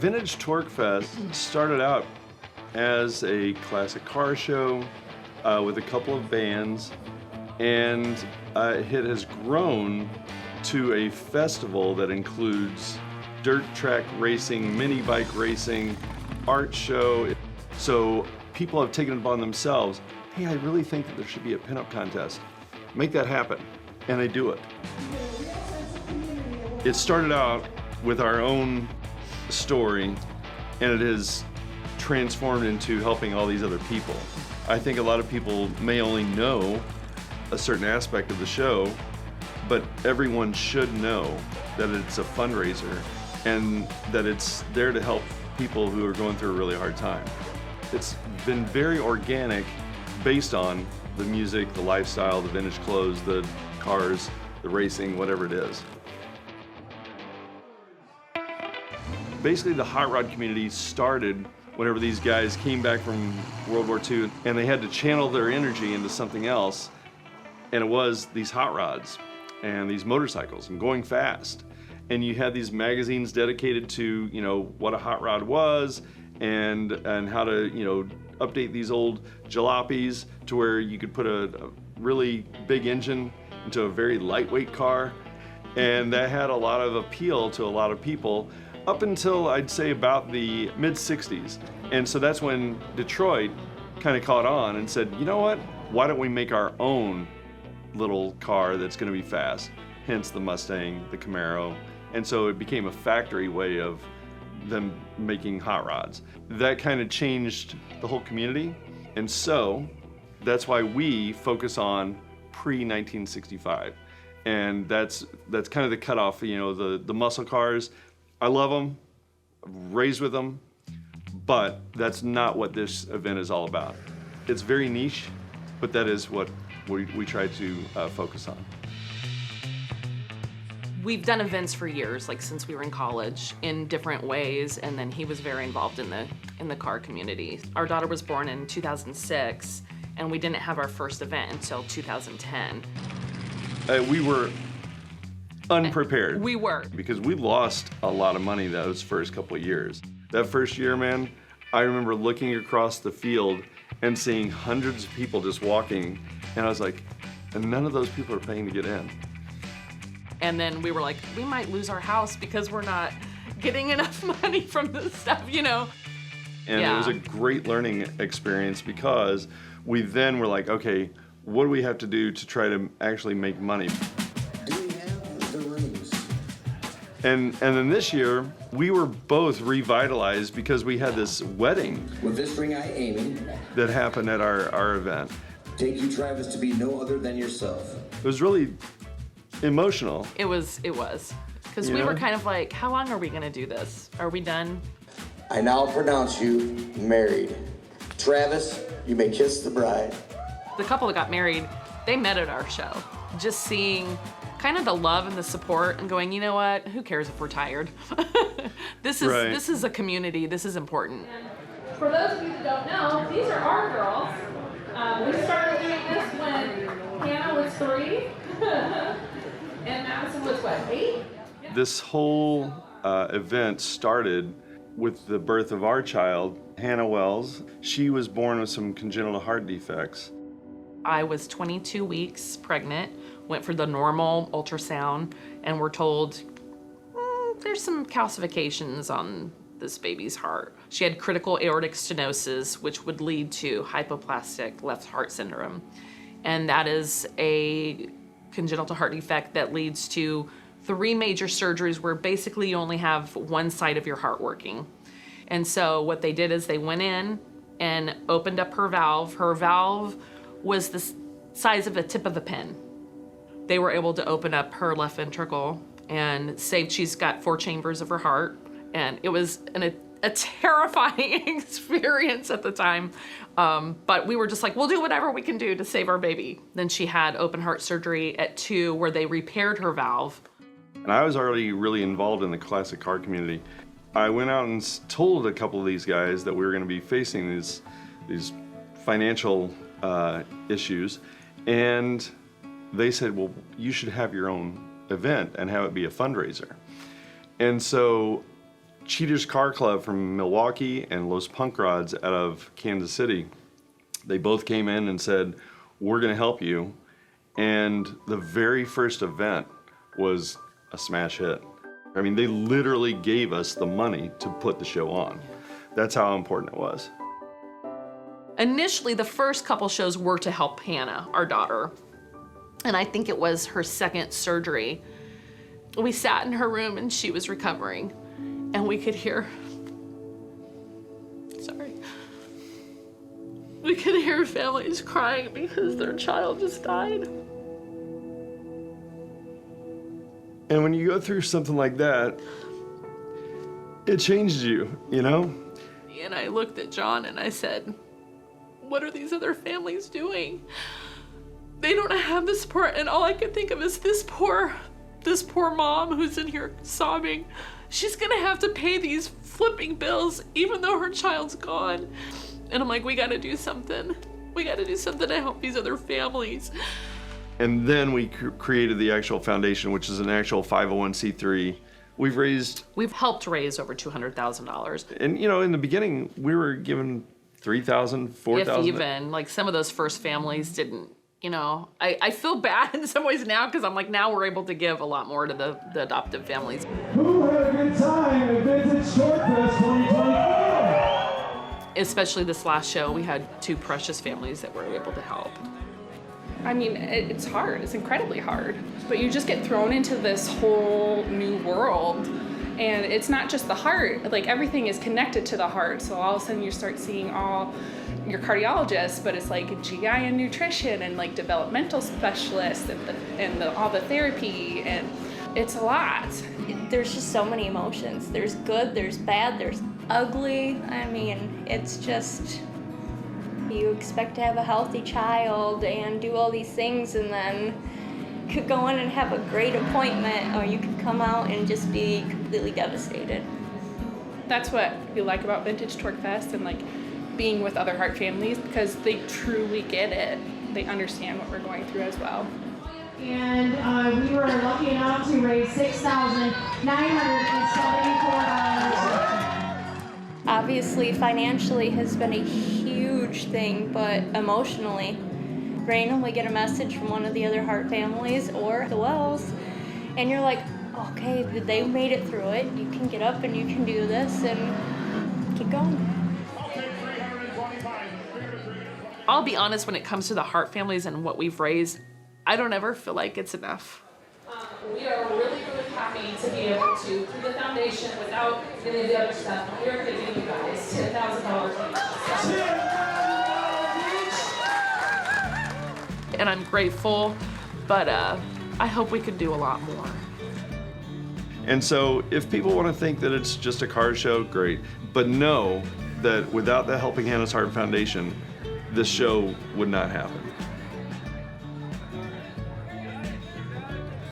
Vintage Torque Fest started out as a classic car show with a couple of bands, and it has grown to a festival that includes dirt track racing, mini bike racing, art show. So people have taken it upon themselves, hey, I really think that there should be a pinup contest. Make that happen, and they do it. It started out with our own story, and it has transformed into helping all these other people. I think a lot of people may only know a certain aspect of the show, but everyone should know that it's a fundraiser and that it's there to help people who are going through a really hard time. It's been very organic based on the music, the lifestyle, the vintage clothes, the cars, the racing, whatever it is. Basically, the hot rod community started whenever these guys came back from World War II and they had to channel their energy into something else, and it was these hot rods and these motorcycles and going fast. And you had these magazines dedicated to, you know, what a hot rod was and how to, you know, update these old jalopies to where you could put a really big engine into a very lightweight car. And that had a lot of appeal to a lot of people up until I'd say about the mid-60s. And so that's when Detroit kind of caught on and said, you know what, why don't we make our own little car that's gonna be fast? Hence the Mustang, the Camaro. And so it became a factory way of them making hot rods. That kind of changed the whole community. And so that's why we focus on pre-1965. And that's kind of the cutoff, you know, the muscle cars. I love them, raised with them, but that's not what this event is all about. It's very niche, but that is what we try to focus on. We've done events for years, like since we were in college, in different ways, and then he was very involved in the car community. Our daughter was born in 2006, and we didn't have our first event until 2010. We were unprepared. We were. Because we lost a lot of money those first couple of years. That first year, man, I remember looking across the field and seeing hundreds of people just walking, and I was like, and none of those people are paying to get in. And then we were like, we might lose our house because we're not getting enough money from this stuff, you know? And It was a great learning experience because we then were like, okay, what do we have to do to try to actually make money? Do we have the rings? And then this year, we were both revitalized because we had this wedding. With this ring I aiming. That happened at our event. Take you, Travis, to be no other than yourself. It was really emotional. It was. Because we were kind of like, how long are we gonna do this? Are we done? I now pronounce you married. Travis, you may kiss the bride. The couple that got married, they met at our show. Just seeing kind of the love and the support and going, you know what, who cares if we're tired? This is a community, this is important. For those of you that don't know, these are our girls. We started doing this when Hannah was 3 and Madison was what, 8? This whole event started with the birth of our child, Hannah Wells. She was born with some congenital heart defects. I was 22 weeks pregnant, went for the normal ultrasound, and we're told there's some calcifications on this baby's heart. She had critical aortic stenosis, which would lead to hypoplastic left heart syndrome. And that is a congenital heart defect that leads to 3 major surgeries where basically you only have one side of your heart working. And so what they did is they went in and opened up her valve. Her valve was the size of the tip of a pin. They were able to open up her left ventricle and saved, she's got 4 chambers of her heart. And it was a terrifying experience at the time. But we were just like, we'll do whatever we can do to save our baby. Then she had open heart surgery at 2 where they repaired her valve. And I was already really involved in the classic car community. I went out and told a couple of these guys that we were gonna be facing these financial issues. And they said, well, you should have your own event and have it be a fundraiser. And so Cheaters Car Club from Milwaukee and Los Punk Rods out of Kansas City. They both came in and said, we're gonna help you. And the very first event was a smash hit. I mean, they literally gave us the money to put the show on. That's how important it was. Initially, the first couple shows were to help Hannah, our daughter. And I think it was her second surgery. We sat in her room and she was recovering. And we could hear, we could hear families crying because their child just died. And when you go through something like that, it changes you, you know? And I looked at John and I said, what are these other families doing? They don't have the support, and all I could think of is this poor mom who's in here sobbing. She's gonna have to pay these flipping bills even though her child's gone. And I'm like, we gotta do something. We gotta do something to help these other families. And then we created the actual foundation, which is an actual 501c3. We've helped raise over $200,000. And you know, in the beginning, we were given $3,000, $4,000. If even, like some of those first families didn't, you know, I feel bad in some ways now because I'm like, now we're able to give a lot more to the adoptive families. Who had a good time at Vintage Short Fest 2024? Especially this last show, we had 2 precious families that were able to help. I mean, it's hard. It's incredibly hard. But you just get thrown into this whole new world. And it's not just the heart. Like, everything is connected to the heart. So all of a sudden you start seeing all your cardiologists, but it's like GI and nutrition and like developmental specialists and all the therapy. And it's a lot. There's just so many emotions. There's good, there's bad, there's ugly. I mean, it's just... You expect to have a healthy child and do all these things, and then could go in and have a great appointment, or you could come out and just be completely devastated. That's what we like about Vintage Torque Fest and like being with other heart families, because they truly get it. They understand what we're going through as well. And we were lucky enough to raise $6,974. Obviously, financially has been a huge thing, but emotionally, randomly get a message from one of the other heart families or the Wells, and you're like, okay, they made it through it. You can get up and you can do this and keep going. I'll be honest, when it comes to the heart families and what we've raised, I don't ever feel like it's enough. We are really, really happy to be able to, through the foundation, without any of the other stuff, we are giving you guys $10,000 each. And I'm grateful, but I hope we could do a lot more. And so if people want to think that it's just a car show, great. But know that without the Helping Hannah's Heart Foundation, this show would not happen.